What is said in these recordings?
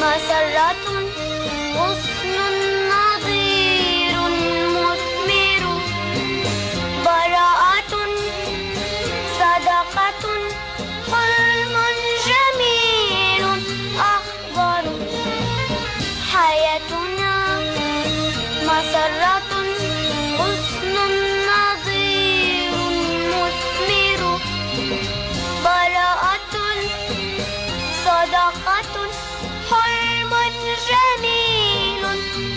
مسرة غصن نضير مثمر براءة صدقة حلم جميل أخضر حياتنا مسرة غصن نضير مثمر براءة صدقة حلم جميل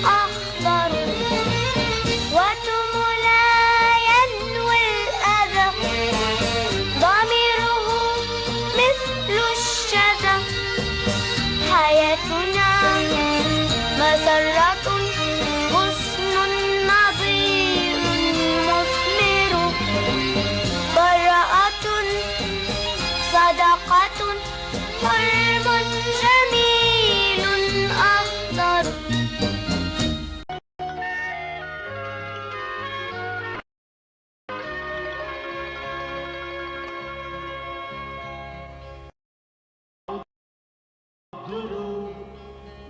أخضر وتم لا ينوي الأذى ضميره مثل الشذا حياتنا مسرة غصن نضير مثمر براءة صدقة حلم جميل أخضر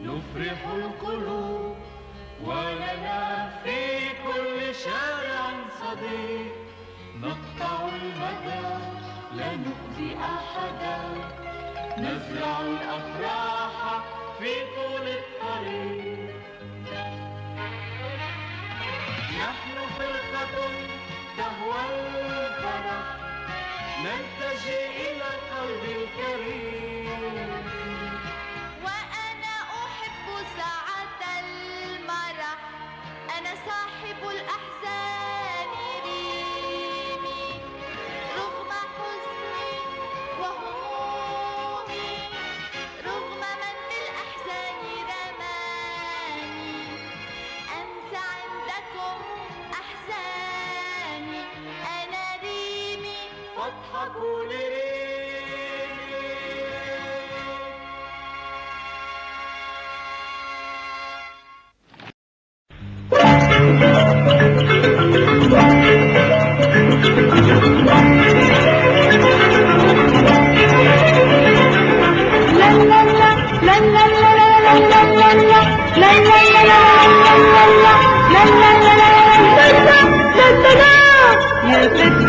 نفرح القلوب ولنا في كل شارع صديق نقطع المدى لا نؤذي أحدا نزرع الأفراح في طول الطريق نحن فرقة تهوى الفرح نلتجئ إلى قلب الكريم وأنا أحب ساعة المرح أنا صاحب الأحزان ريمي رغم حزني وهمومي رغم من بالأحزان رماني أنسى عندكم أحزاني أنا ريمي فاضحكوا لريمي يا فتى